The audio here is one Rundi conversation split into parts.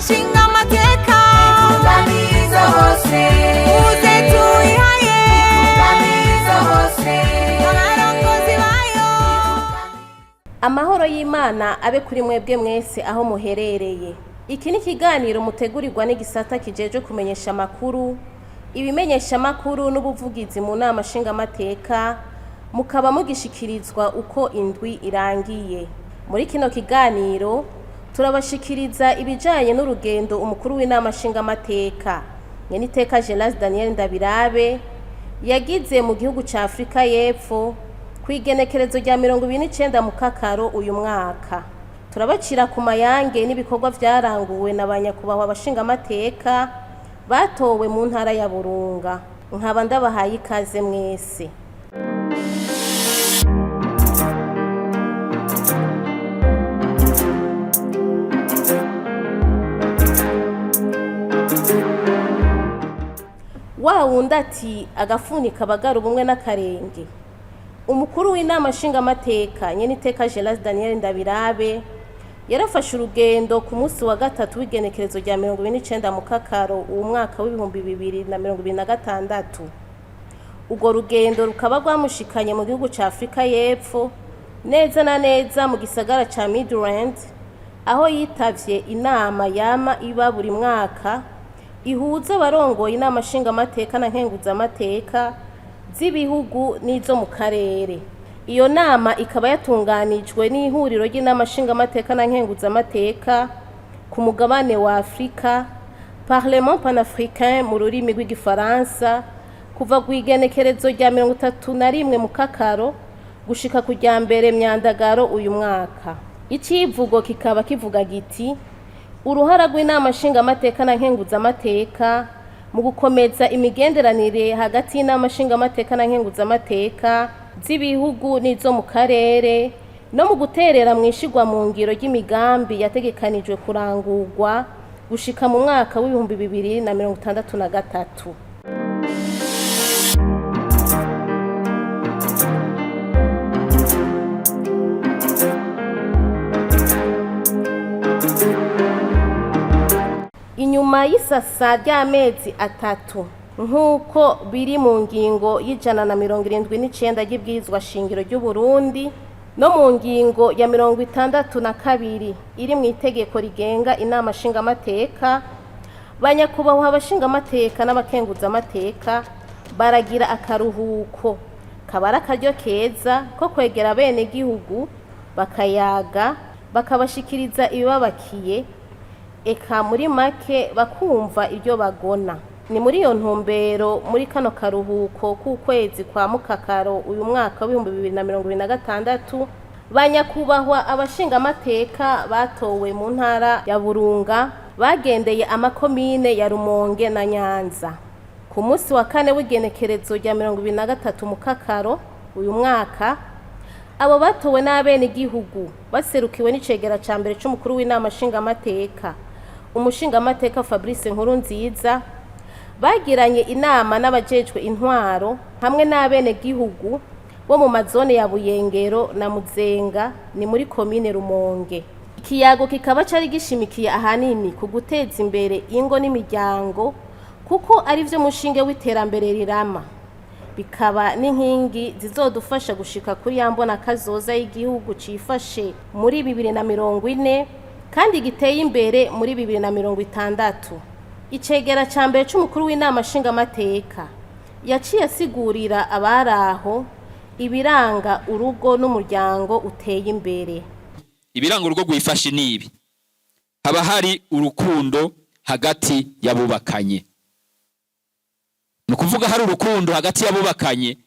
Nshingamateka Tunganiza hose uze tuyihaye Tunganiza hose abarongozi bayo. Amahoro y'Imana abe kuri mwebwe mwese aho muherereye. Iki ni ikiganiro mutegurirwa n'igisata kijeje kumenyesha amakuru, ibimenyesha amakuru n'ubuvugizi mu nama nshingamateka, mukaba mugishikirizwa uko indwi irangiye. Muri kino kiganiro turabashikiriza ibijanye n'urugendo umukuru w'inama nshingamateka Nyeniteka Daniel Ndabirabe yagize mu gihugu ca Afrika y'Epfo kwigenekerezo rya 29 mu Kakaro uyu mwaka. Turabacira ku mayange n'ibikorwa vyaranguwe n'abanyakubahwa abashingamateka batowe mu ntara ya Burunga. Nkaba ndabahaye ikaze mwese. Wawundi ati agafunika abagara ubumwe n'akarenge. Umukuru w'inama nshingamateka Nyeniteka Daniel Ndabirabe yarafashe urugendo ku munsi wa gatatu w'igenekerezo rya 29 mu Kakaro uwo mwaka w'2026. Ugo rugendo rukaba rwamushikanye mu gihugu ca Afrika y'Epfo neza na neza mu gisagara ca Midrand, aho yitavye inama yama iba buri mwaka ihuza abarongoye inama nshingamateka na nkenguzamateka z'ibihugu n'izo mu karere. Iyo nama ikaba yatunganijwe n'ihuriro ry'inama nshingamateka na nkenguzamateka ku mugabane wa Afrika, Parliamentary mu rurimi rw'igifaransa, kuva ku igenekerezo rya 31 mu Kakaro gushika ku rya mbere Myandagaro uyu mwaka. Icivugo kikaba kivuga giti: uruhara rw'inama nshingamateka na nkenguzamateka mu gukomeza imigenderanire hagati y'inama nshingamateka na nkenguzamateka z'ibihugu n'izo mu karere no mu guterera mu ishigwa mu ngiro ry'imigambi yategekanijwe kurangurwa gushika mu mwaka w'2063. Inyuma y'isasa ry'amezi atatu nk'uko biri mu ngingo y'179 y'ibwirizwa shingiro ry'u Burundi no mu ngingo ya 62 iri mu itegeko rigenga inama nshingamateka, banyakubahwa abashingamateka n'abakenguzamateka baragira akaruhuko. Kabara akaryo keza ko kwegera bene gihugu bakayaga, bakabashikiriza ibibabakiye, eka muri make bakumva ibyo bagona. Ni muri iyo ntumbero muri kano karuhuko k'ukwezi kwa Mukakaro uyu mwaka w'2026 banyakubahwa abashingamateka batowe mu ntara ya Burunga bagendeye amakomine ya Rumonge na Nyanza. Ku munsi wa kane w'igenekerezo rya 23 mu Kakaro uyu mwaka, abo batowe n'abene gihugu baserukiwe n'icegera ca mbere c'umukuru w'inama nshingamateka umushingamateka Fabrice Nkurunziza, bagiranye inama n'abajejwe intwaro hamwe n'abene gihugu bo mu mazone ya Buyengero na Muzenga ni muri komine Rumonge. Ikiyago kikaba cari gishimikiye ahanini ku guteza imbere ingo n'imiryango kuko ari vyo mushinge w'iterambere rirama, bikaba n'inkingi zizodufasha gushika kuri yambona kazoza y'igihugu cifashe muri 2040 kandi giteye imbere muri 2060. Icegera ca mbere c'umukuru w'inama nshingamateka yaciye asigurira abaraho ibiranga urugo n'umuryango uteye imbere. Ibiranga urugo gwifashe nibi: haba hari urukundo hagati y'abubakanye. Nukuvuga hari urukundo hagati y'abubakanye,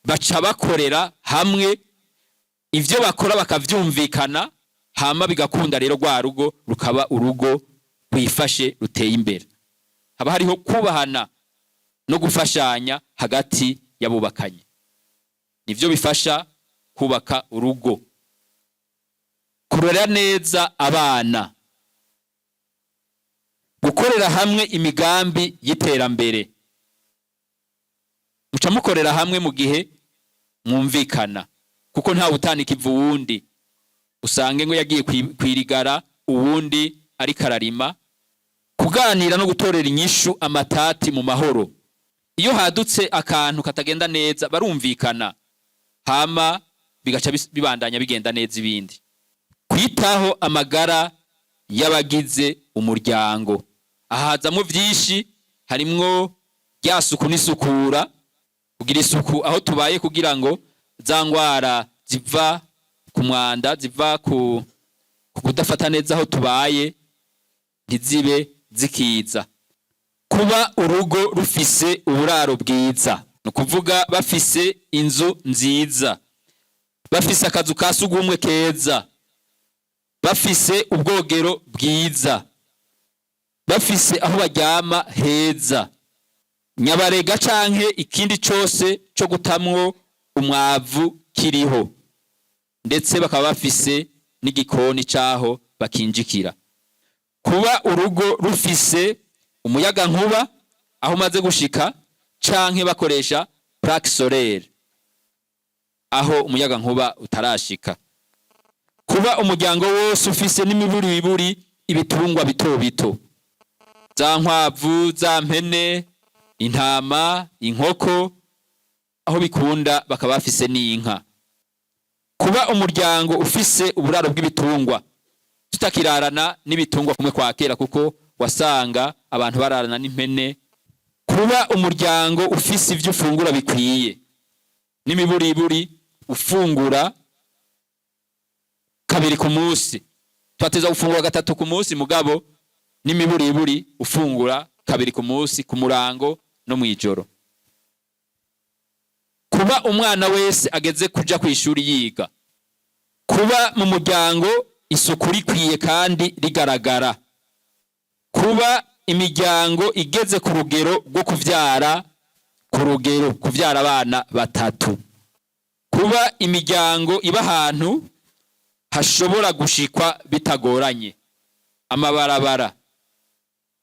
baca bakorera hamwe, ivyo bakora bakavyumvikana, hama bigakunda rero rwa rugo rukaba urugo gwifashe ruteye imbere. Haba hariho kubahana no gufashanya hagati y'abubakanye, nivyo bifasha kubaka urugo. Kurera neza abana, gukorera hamwe imigambi y'iterambere, muca mukorera hamwe mu gihe mwumvikana, kuko nta utanika ivu wundi. Usange ngo yagiye kwirigara uwundi ari kararima, kuganira no gutorera inyishu amatati mu mahoro. Iyo hadutse akantu katagenda neza barumvikana, hama bigaca bibandanya bigenda neza ibindi. Kwitaho amagara y'abagize umuryango. Ahazamwo vyinshi, harimwo rya suku n'isukura, kugira isuku aho tubaye kugira ngo za ngwara ziva ku mwanda, ziva ku kudafata neza aho tubaye ntizibe zikiza. Kuba urugo rufise uburaro bwiza, no kuvuga bafise inzu nziza, bafise akazu ka sugumwe keza, bafise ubwogero bwiza, bafise aho baryama heza, nyabarega canke ikindi cose co gutamwo umwavu kiriho, ndetse bakaba bafise n'igikoni caho bakinjikira. Kuba urugo rufise umuyaga nkuba aho umaze gushika, canke bakoresha plaque solaire aho umuyaga nkuba utarashika. Kuba umuryango wose ufise n'imiburiburi ibitungwa bito bito, za nkwavu, za mpene, intama, inkoko, aho bikunda bakaba bafise n'inka. Kuba umuryango ufise uburaro bw'ibitungwa, tutakirarana n'ibitungwa kumwe kwa kera kuko wasanga abantu bararana n'impene. Kuba umuryango ufise ivyo ufungura bikwiye, n'imiburiburi ufungura kabiri ku munsi, twateza gufungura gatatu ku munsi, mugabo n'imiburiburi ufungura kabiri ku munsi, ku murango no mwijoro. Kuba umwana wese ageze kuja kw'ishuri yiga. Kuba mu muryango isuku rikwiye kandi rigaragara. Kuba imiryango igeze ku rugero rwo kuvyara abana batatu. Kuba imiryango iba ahantu hashobora gushikwa bitagoranye, amabarabara,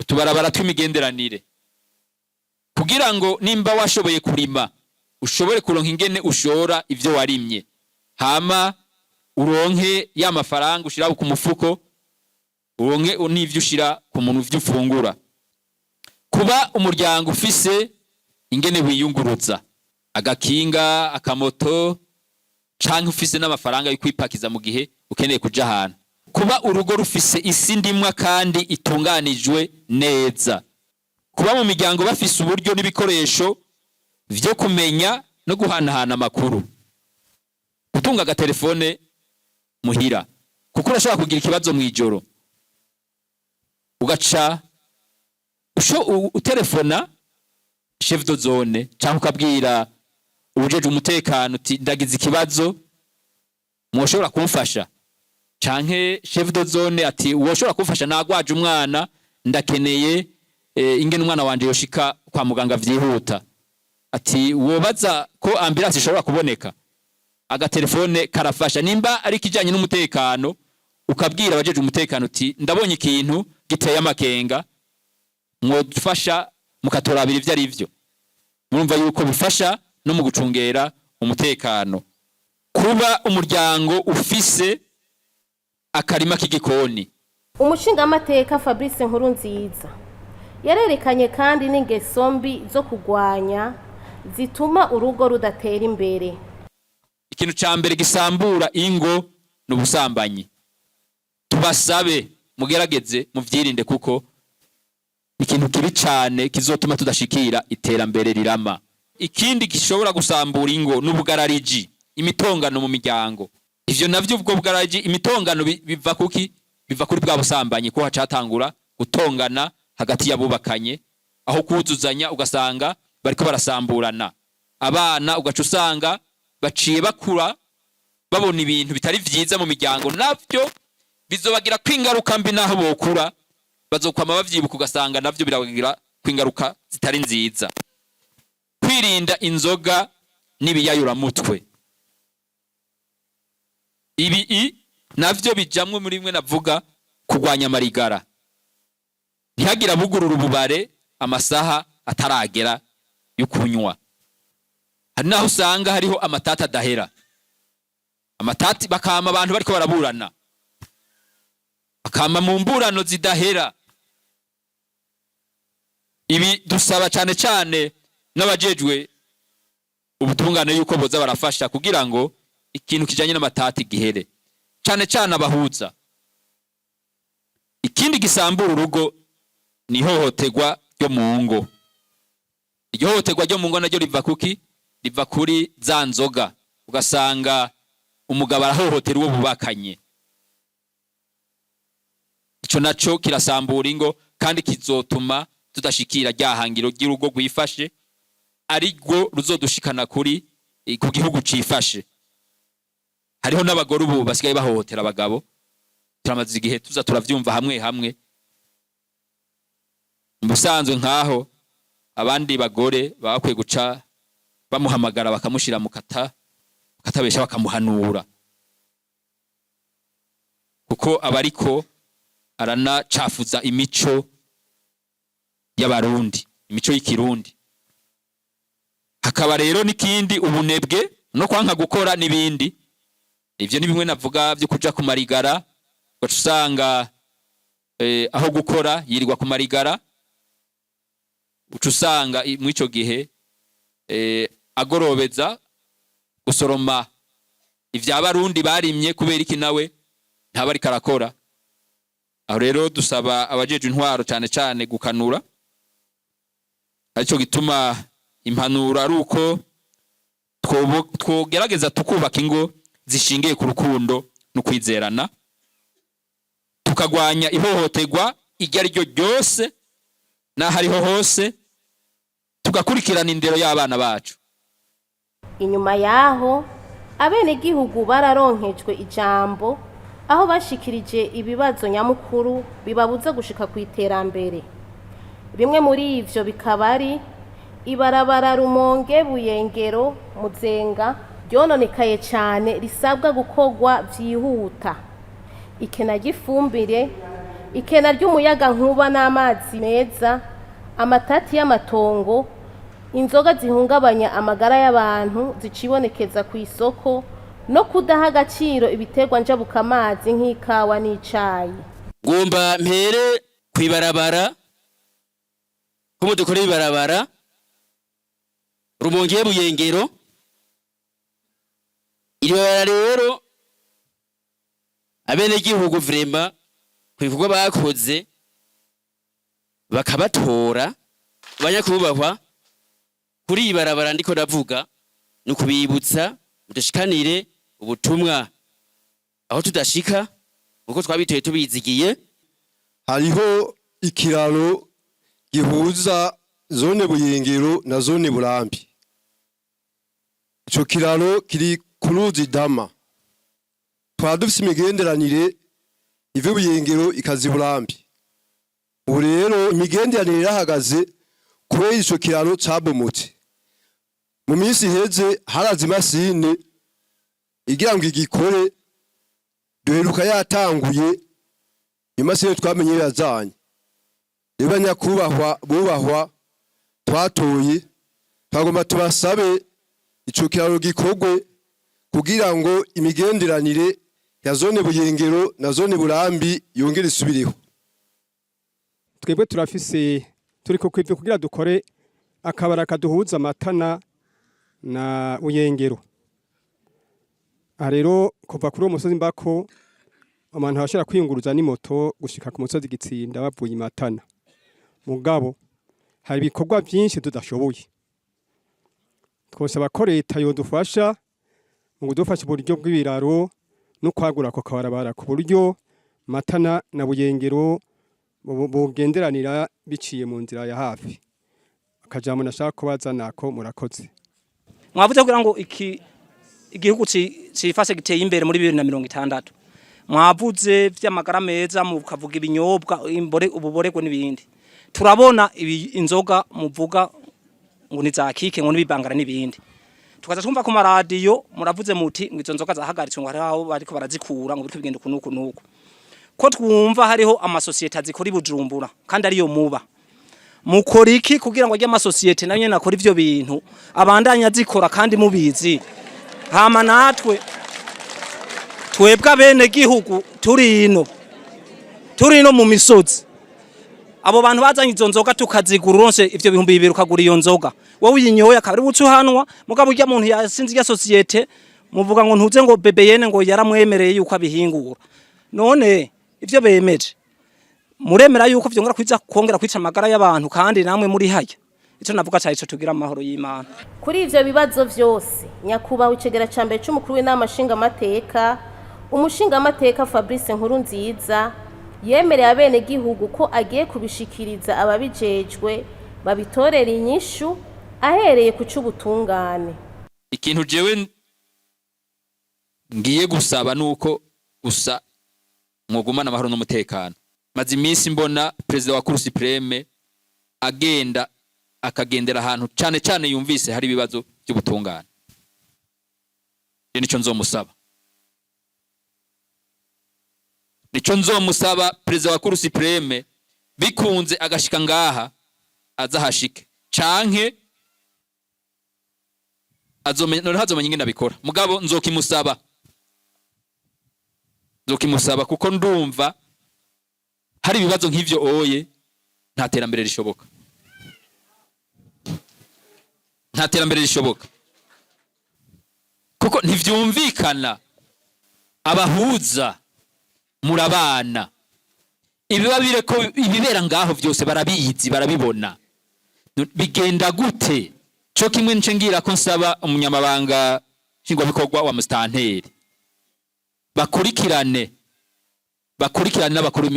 utubarabara tw'imigenderanire, kugira ngo nimba washoboye kurima ushobore kuronka ingene ushora ivyo warimye, hama uronke ya mafaranga ushira ku mufuko, uronke n'ivyo ushira ku muntu ivyo ufungura. Kuba umuryango ufise ingene wiyunguruza, agakinga, akamoto, canke ufise n'amafaranga yo kwipakiza mu gihe ukeneye kuja ahantu. Kuba urugo rufise isi ndimwa kandi itunganijwe neza. Kuba mu miryango bafise uburyo n'ibikoresho vyo kumenya no guhanahana amakuru. Gutunga agatelefone muhira, kuko urashobora kugira ikibazo mwijoro, ugaca utelefona chef de zone cyangwa ukabwira ubujeje umutekano uti ndagize ikibazo mwoshobora kumfasha, canke chef de zone ati woshobora kumfasha nagwaje umwana ndakeneye ingene umwana wanje yoshika kwa muganga vyihuta, ati wobaza ko ambulance ishobora kuboneka. Agatelefone karafasha. Nimba ari kijanye n'umutekano ukabwira abajeje umutekano uti ndabonye ikintu giteye amakenga, mwodufasha mukatorabira ivyo ari vyo. Murumva yuko bifasha no mu gucungera umutekano. Kuba umuryango ufise akarima k'igikoni. Umushingamateka Fabrice Nkurunziza yarerekanye kandi n'ingeso mbi zo kugwanya zituma urugo rudatera imbere. Ikintu ca mbere gisambura ingo n'ubusambanyi. Tubasabe mugerageze muvyirinde kuko ikintu kibi cane kizotuma tudashikira iterambere rirama. Ikindi gishobora gusambura ingo n'ubugarariji, imitongano mu miryango. Ivyo navyo ubwo bugarariji, imitongano biva kuki? Biva kuri bwa busambanyi ko hacatangura gutongana hagati y'abubakanye, aho kuzuzanya ugasanga bariko barasamburana. Abana ugaca usanga baciye bakura babona ibintu bitari vyiza mu miryango, navyo bizobagira kwingaruka mbi naho bokura bazokwama bavyibuka, ugasanga navyo birabagira kwingaruka zitari nziza. Kwirinda inzoga n'ibiyayura mutwe. Ibi navyo bijamwe muri mwe navuga kugwanya marigara. Ntihagira bugurura ububare amasaha ataragera yo kunywa. Hari naho usanga hariho amatati adahera. Amatati bakama abantu bariko baraburana, bakama mu mburano zidahera. ibi dusaba cyane cyane n'abajejwe ubutungane yuko boza barafasha kugira ngo ikintu kijanye n'amatati gihere, cyane cyane abahuza. Ikindi gisambura urugo ni ihohoterwa ryo mu ngo. Iryo hohoterwa ryo mu ngo naryo riva kuki? Riva kuri za nzoga, ugasanga umugabo arahohotera uwo bubakanye. Ico naco kirasambura ingo kandi kizotuma tudashikira ryahangiro ry'urugo rwifashe, ariko ruzodushikana kuri ku gihugu cifashe. Hariho n'abagore ubu basigaye bahohotera abagabo, turamaze igihe tuza turavyumva hamwe hamwe. Musanzwe nkaho abandi bagore bakwiye guca bamuhamagara bakamushira mu katabesha bakamuhanura, kuko abariko aranacafuza imico y'abarundi, imico y'ikirundi. Hakaba rero n'ikindi ubunebwe no kwanka gukora n'ibindi. Ivyo ni bimwe navuga byo kuja kumarigara, usanga aho gukora yirirwa kumarigara, ucusanga mu ico gihe agorobeza gusoroma ivy'abarundi barimye kubera iki nawe ntabari karakora. Aho rero dusaba abajeje intwaro cyane cyane gukanura, aricyo gituma impanuro ari uko twogerageza tukubaka ingo zishingiye ku rukundo no kwizerana, tukagwanya ihohoterwa iryo ari ryo ryose n'ahariho hose, tugakurikirana indero y'abana bacu. Inyuma yaho abenegihugu bararonkejwe ijambo, aho bashikirije ibibazo nyamukuru bibabuza gushika ku iterambere. Bimwe muri ivyo bikaba ari ibarabara Rumonge Buyengero Muzenga ryononekaye cyane, risabwa gukorwa vyihuta. Ikena gifumbire, ikena ry'umuyaga nkuba n'amazi meza, amatati y'amatongo, inzoga zihungabanya amagara y'abantu zicibonekeza ku isoko, no kudaha agaciro ibiterwa njabuka amazi nk'ikawa n'icayi. Ngomba mpere kwibarabara ko mudukore ibarabara Rumonge Buyengero. Iryo rero abenegihugu vrema kwivugwa bakoze bakabatora banyakubahwa kuri ibarabara ndiko ndavuga no kubibutsa udashikanire ubutumwa aho tudashika uko twabitoye tubizigiye. Hariho ikiraro gihuza zone Buyengero na zone Burambi. Ico kiraro kiri ku ruzi Dama. Twadufise imigenderanire ive Buyengero ikazi Burambi. Ubu rero imigenderanire irahagaze kubera ico kiraro cabomotse. Mu minsi heze harazi masine igira ngo igikore, duheruka yatanguye imasine twamenye yazanye. Reba nyakubahwa bubahwa twatoye, twagomba tubasabe ico kiraro gikorwe kugira ngo imigenderanire ya zone Buyengero na zone Burambi yongere isubireho. Twebwe turafise turiko kwivyo kugira dukore akabara kaduhuza Matana na Buyengero. Rero kuva kuri uwo musozi mbako abantu bashobora kwiyunguruza n'imoto gushika ku musozi Gitsinda bavuye Matana. Mugabo hari ibikorwa byinshi tudashoboye. Twosaba ko leta yodufasha mu kudufasha uburyo bw'ibiraro no kwagura ko kabarabara ku buryo Matana na Buyengero bugenderanira biciye mu nzira ya hafi. Akajambo nashaka kubaza nako murakoze. Mwavuze kugira ngo igihugu cifashe giteye imbere muri 2060. Mwavuze vy'amagara meza mukavuga ibinyobwa ububorego n'ibindi. Turabona inzoga muvuga ngo nizakike ngo nibibangara n'ibindi. Tukaza twumva ku maradiyo muravuze muti ngo izo nzoga zahagaritswe ngo hariho bariko barazikura ngo biriko bigenda kunuko nuko. Ko twumva hariho amasosiyete azikora Bujumbura kandi ariyo muba. Mukora iki kugira ngo ajye amasosiyete nayo nakora ivyo bintu abandanya zikora kandi mubizi? Hama natwe twebwe abene gihugu turi ino mu misozi, abo bantu bazanye izo nzoga tukazigura uronse ivyo bihumbi bibiri ukagura iyo nzoga wowe uyinyoye akaba ari bucuhanwa mugabo urya muntu yasinze ya societe muvuga ngo ntuze ngo BBN ngo yaramwemereye yuko abihingura none ivyo bemeje muremera yuko vyongera kwiza kongera kwica amagara y'abantu kandi namwe muri haya ico navuga cyane ico tugira amahoro y'Imana. Kuri ivyo bibazo vyose nyakubahwa icegera ca mbere c'umukuru w'inama nshingamateka umushingamateka Fabrice Nkurunziza yemereye abene gihugu ko agiye kubishikiriza ababijejwe babitorera inyishu ahereye ku c'ubutungane. Ikintu jewe ngiye gusaba nuko gusa mwogumana amahoro n'umutekano. Maze iminsi mbona perezida wa Cour supreme agenda akagendera ahantu cyane cyane yumvise hari ibibazo by'ubutungane. Nico nzomusaba. Nico nzomusaba perezida wa Cour supreme bikunze agashika ngaha azahashike canke hazomenya ingene abikora mugabo nzokimusaba kuko ndumva hari ibibazo nk'ivyo oye nta terambere rishoboka kuko ntivyumvikana abahuza murabana ibibabire ko ibibera ngaho vyose barabizi barabibona bigenda gute cyo kimwe nce ngira ko nsaba umunyamabanga nshingwabikorwa wa mustanteri bakurikirane n'abakuru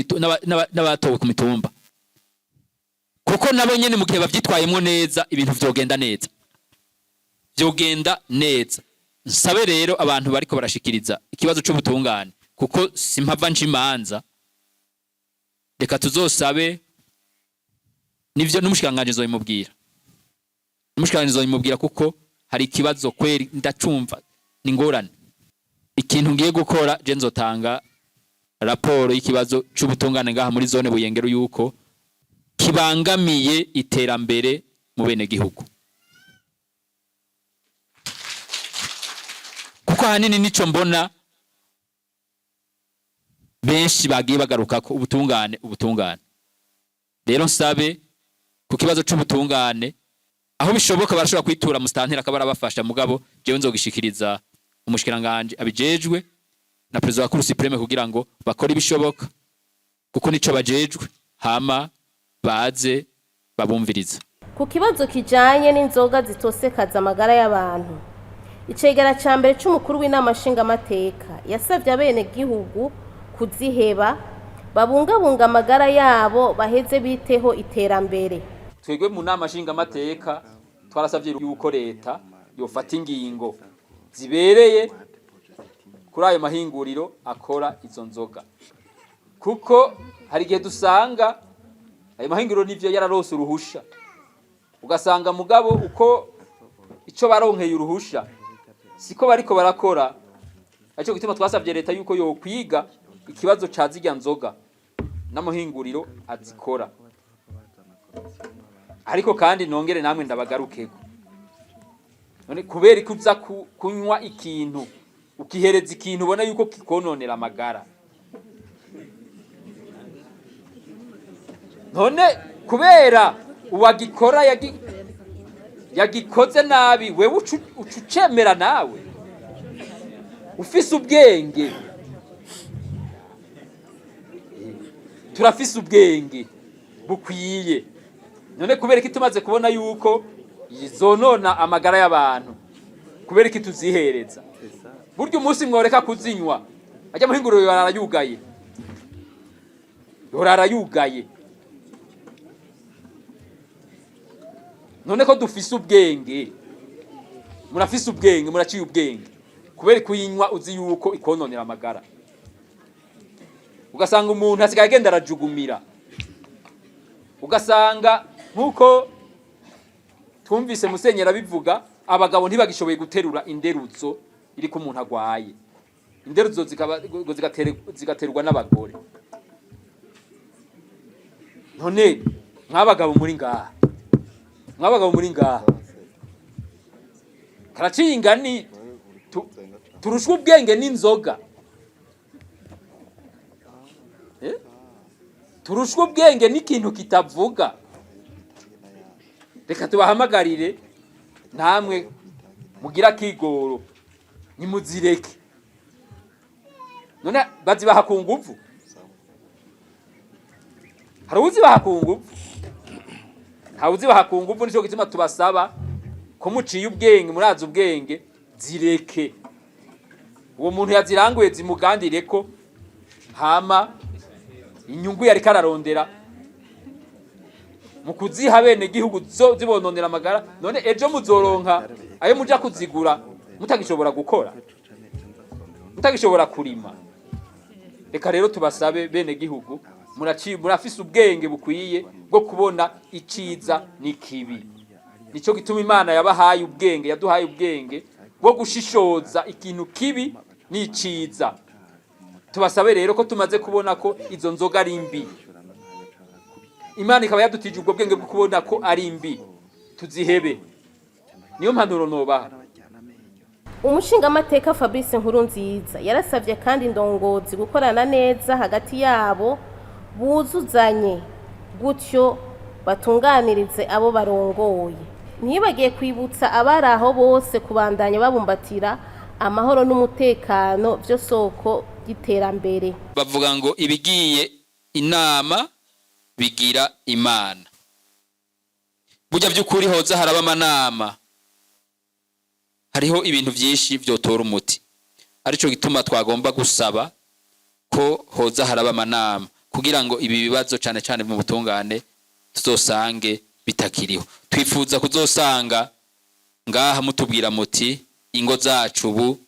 n'abatowe ku mitumba kuko nabo nyene mu gihe bavyitwayemo neza ibintu vyogenda neza nsabe rero abantu bariko barashikiriza ikibazo c'ubutungane kuko simpava nshimanza reka tuzosabe nivyo n'umushikanganje zoyimubwira kuko hari ikibazo kweri ndacumva ningorane ikintu ngiye gukora je nzotanga raporo y'ikibazo c'ubutungane ngaha muri zone Buyengero yuko kibangamiye iterambere mu bene gihugu kuko hanini nico mbona benshi bagiye bagaruka ko ubutungane rero nsabe ku kibazo c'ubutungane aho bishoboka barashobora kwitura mustantera akaba arabafasha mugabo jewe nzogishikiriza umushikiranganje abijejwe na perezida wa Cour supreme kugira ngo bakore ibishoboka kuko nico bajejwe hama baze babumviriza. Ku kibazo kijanye n'inzoga zitosekaza amagara y'abantu icegera ca mbere c'umukuru w'inama nshingamateka yasavye abene gihugu kuziheba babungabunga amagara yabo baheze biteho iterambere. Twegwe mu nama nshingamateka twarasavye yuko leta yofata ingingo zibereye kuri ayo mahinguriro akora izo nzoga kuko hari igihe dusanga ayo mahinguriro nivyo yararose uruhusha ugasanga mugabo uko ico baronkeye uruhusha siko bariko barakora aco gituma twasavye leta yuko yo kwiga ikibazo ca zirya nzoga n'amahinguriro azikora ariko kandi nongere namwe ndabagarukeko none kubera kuza kunywa ikintu ukihereza ikintu ubona yuko kikononera amagara none kubera uwagikora yagikoze nabi wewe ucucemera nawe ufise ubwenge turafise ubwenge bukwiye none kubera iki tumaze kubona yuko izonona amagara y'abantu kubera iki tuzihereza buryo umunsi mworeka kuzinywa ajya muhinguriro yorarayugaye none ko dufise ubwenge murafise ubwenge muraciye ubwenge kubera kuyinywa uzi yuko ikononera amagara ugasanga umuntu asigaye agenda arajugumira ugasanga nkuko twumvise musenyera bivuga abagabo ntibagishoboye guterura inderuzo iri ku muntu agwaye inderuzo zigaterwa n'abagore none mwabagabo muri ngaha karaciye ingani turushwa ubwenge n'inzoga turushwe ubwenge n'ikintu kitavuga. Reka tubahamagarire namwe mugira kigoro nimuzireke. None bazibaha ku nguvu? Hari uzibaha ku nguvu? Hari uzibaha ku nguvu? Nico gituma tubasaba ko muciye ubwenge, muraza ubwenge, zireke. Uwo muntu yaziranguye zimugandire ko hama inyungu yari kararondera mu kuziha bene gihugu zibononera amagara. None ejo muzoronka ayo muja kuzigura mutagishobora gukora, mutagishobora kurima. Reka rero tubasabe bene gihugu, murafise ubwenge bukwiye bwo kubona iciza n'ikibi. Nico gituma Imana yabahaye ubwenge, yaduhaye ubwenge bwo gushishoza ikintu kibi n'iciza. Tubasabe rero ko tumaze kubona ko izo nzoga ari mbi, Imana ikaba yadutije ubwo bwenge bwo kubona ko ari mbi, tuzihebe. Niyo mpanuro nobaha. Umushingamateka Fabrice Nkurunziza yarasavye kandi indongozi gukorana neza hagati yabo, buzuzanye gutyo batunganirize abo barongoye. Ntibagiye kwibutsa abari aho bose kubandanya babumbatira amahoro n'umutekano byo soko y'iterambere. Bavuga ngo ibigiye inama bigira Imana. Burya by'ukuri hoza haraba amanama, hariho ibintu byinshi byotora umuti. Arico gituma twagomba gusaba ko hoza haraba amanama kugira ngo ibi bibazo cyane cyane mu butungane tuzosange bitakiriho. Twifuza kuzosanga ngaha mutubwira muti ingo zacu ubu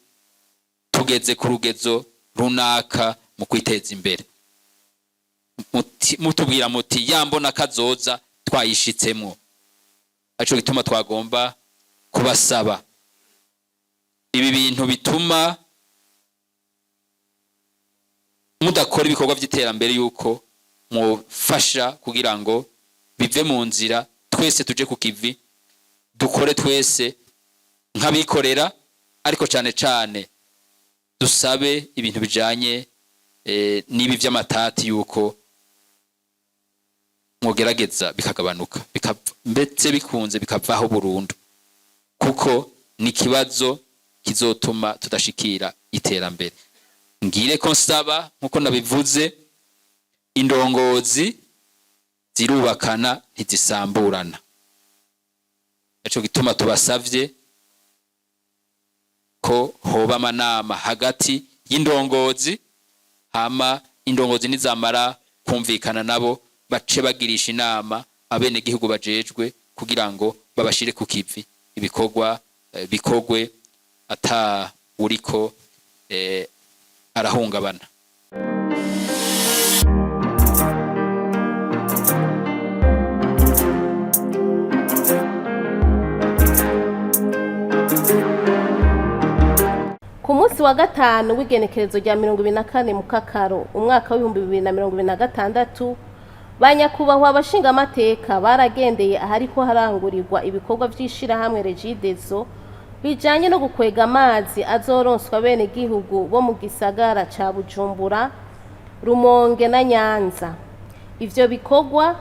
tugeze ku rugezo runaka mu kwiteza imbere. Mutubwira muti yambona kazoza twayishitsemo. Aco gituma twagomba kubasaba ibi bintu bituma mudakora ibikorwa by'iterambere yuko mufasha kugira ngo bive mu nzira, twese tuje ku kivi, dukore twese nk'abikorera, ariko cyane cyane dusabe ibintu bijanye n'ibi by'amatati yuko mugerageza bikagabanuka, mbetse bikunze bikavaho burundu, kuko ni kibazo kizotuma tudashikira iterambere. Ngire ko nsaba nkuko nabivuze, indongozi zirubakana ntizisamburana. Ico gituma tubasavye ko hoba amanama hagati y'indongozi, hama indongozi nizamara kumvikana nabo bace bagirisha inama abene gihugu bajejwe kugira ngo babashire ku kivi, ibikorwa bikogwe ata uriko arahungabana. Ku munsi wa gatanu w'igenekerezo rya 24 Mukakaro umwaka wa 2026, banyakubahwa abashingamateka baragendeye ahariko harangurirwa ibikorwa vy'ishirahamwe Regideso bijanye no gukwega amazi azoronswa bene gihugu bo mu gisagara ca Bujumbura, Rumonge na Nyanza. Ivyo bikorwa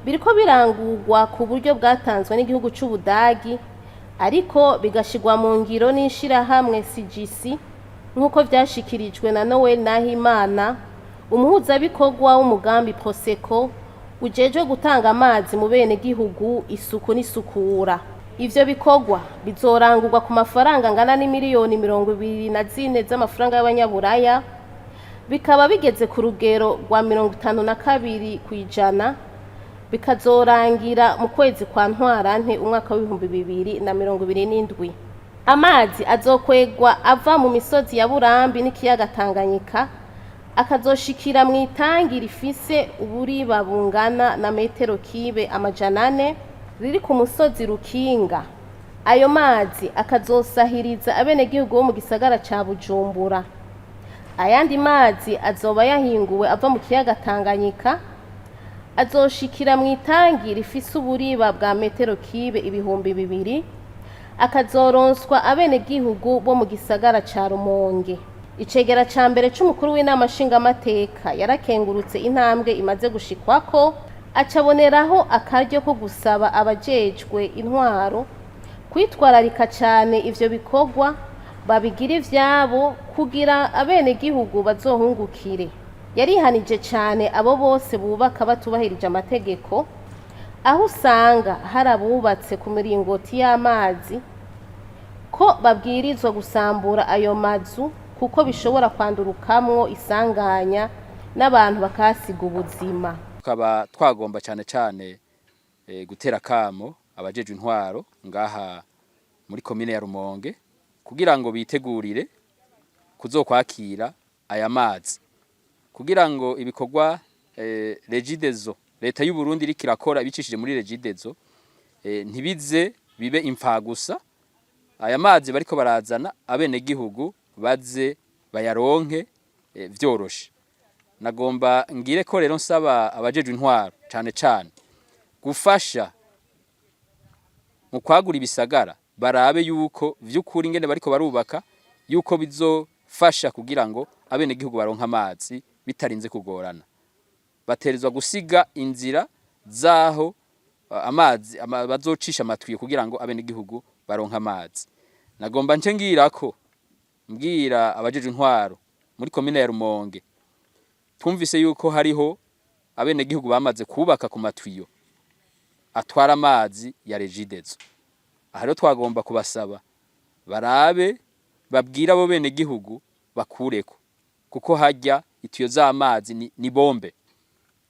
biriko birangurwa ku buryo bwatanzwe n'igihugu c'Ubudagi, ariko bigashigwa mu ngiro n'ishirahamwe CGC nk'uko vyashikirijwe na Noel Nahimana, umuhuzabikorwa w'umugambi Proseko ujejwe gutanga amazi mu bene gihugu, isuku n'isukura. Ivyo bikorwa bizorangurwa ku mafaranga angana n'imiliyoni 24 z'amafaranga y'abanyaburaya, bikaba bigeze ku rugero rwa 52%, bikazorangira mu kwezi kwa Ntwarante umwaka wa 2027. Amazi azokwegwa ava mu misozi ya Burambi n'ikiyaga Tanganyika, akazoshikira mu itangi rifise uburiba bungana na metero kibe 400 riri ku musozi Rukinga. Ayo mazi akazosahiriza abene gihugu bo mu gisagara ca Bujumbura. Ayandi mazi azoba yahinguwe ava mu kiyaga Tanganyika, azoshikira mu itangi rifise uburiba bwa metero kibe 2000, akazoronswa abene gihugu bo mu gisagara ca Rumonge. icegera ca mbere c'umukuru w'inama nshingamateka yarakengurutse intambwe imaze gushikwako acaboneraho akaryo ko gusaba abajejwe intwaro kwitwararika cyane ivyo bikorwa babigira ivyabo kugira abenegihugu bazohungukire. Yarihanije cyane abo bose bubaka batubahirije amategeko, aho usanga hari abubatse ku miringoti y'amazi ko babwirizwa gusambura ayo mazu kuko bishobora kwandurukamwo isanganya n'abantu bakasiga ubuzima. Tukaba twagomba cyane cyane gutera kamo abajeje intwaro ngaha muri komine ya Rumonge kugira ngo bitegurire kuzokwakira aya mazi, kugira ngo ibikorwa regidezo leta y'u Burundi iri kirakora bicishije muri regidezo ntibize bibe imfagusa. Aya mazi bariko barazana abenegihugu baze bayaronke vyoroshe. Nagomba ngire ko rero nsaba abajeje intwaro cyane cyane gufasha mu kwagura ibisagara, barabe yuko vy'ukuri ingene bariko barubaka yuko bizofasha kugira ngo abenegihugu baronka amazi bitarinze kugorana. Baterezwa gusiga inzira zaho amazi bazocisha amatwiye kugira ngo abenegihugu baronka amazi. Nagomba nce ngirako mbwira abajeje intwaro muri komine ya Rumonge, twumvise yuko hariho abenegihugu bamaze kubaka ku matwiyo atwara amazi ya regidezo. Aha rero twagomba kubasaba barabe babwira abo benegihugu bakureko, kuko hajya itiyo z'amazi ni bombe.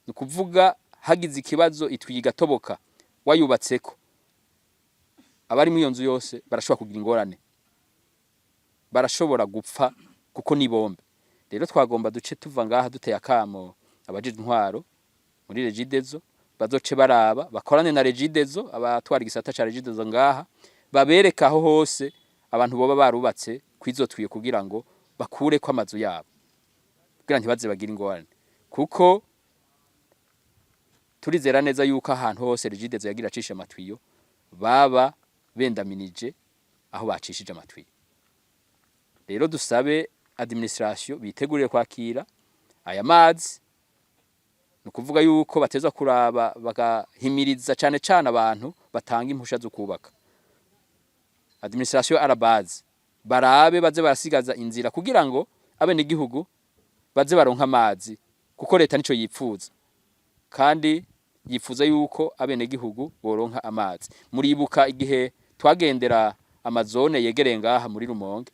Ni kuvuga hagize ikibazo itwiye gatoboka wayubatseko, abari mu iyo nzu yose barashobora kugira ingorane, barashobora gupfa kuko ni bombe. Rero twagomba duce tuva ngaha duteye akamo abajeje intwaro muri regidezo bazoce baraba bakorane na regidezo, abatwara igisata ca regidezo ngaha babereka aho hose abantu boba barubatse kwizotwiye kugira ngo bakure ko amazu yabo, kugira ntibaze bagira ingorane, kuko turizera neza yuko ahantu hose regidezo yagira acisha amatwiyo baba bendaminije aho bacishije amatwiyo. Rero dusabe administration bitegurire kwakira aya mazi, nukuvuga yuko bateza kuraba bagahimiriza cyane cyane abantu batanga impusha zo kubaka. Administration arabazi barabe baze barasigaza inzira kugira ngo abenegihugu baze baronka amazi, kuko leta nico yipfuza kandi yifuza yuko abenegihugu boronka amazi. Muribuka igihe twagendera amazone yegereye ngaha muri Rumonge,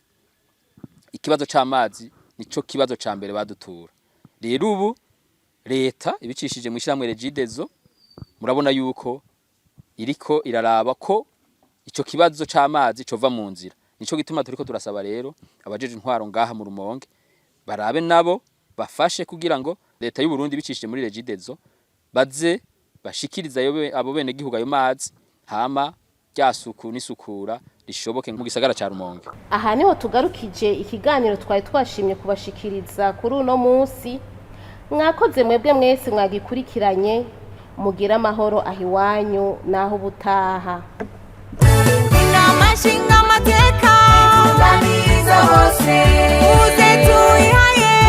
ikibazo c'amazi nico kibazo ca mbere badutura. Rero ubu leta ibicishije mu ishyirahamwe regidezo murabona yuko iriko iraraba ko ico kibazo c'amazi cova mu nzira. Nico gituma turiko turasaba rero abajeje intwaro ngaha mu Rumonge barabe nabo bafashe kugira ngo leta y'u Burundi bicishije muri regidezo baze bashikiriza abo benegihugu ayo mazi, hama ryasuku n'isukura rishoboke mu gisagara ca Rumonge. Aha niho tugarukije ikiganiro twari twashimye kubashikiriza kuri uno munsi. Mwakoze mwebwe mwese mwagikurikiranye, mugira amahoro ahiwanyu naho butaha. Inama nshingamateka itunganiza bose uze tuyihaye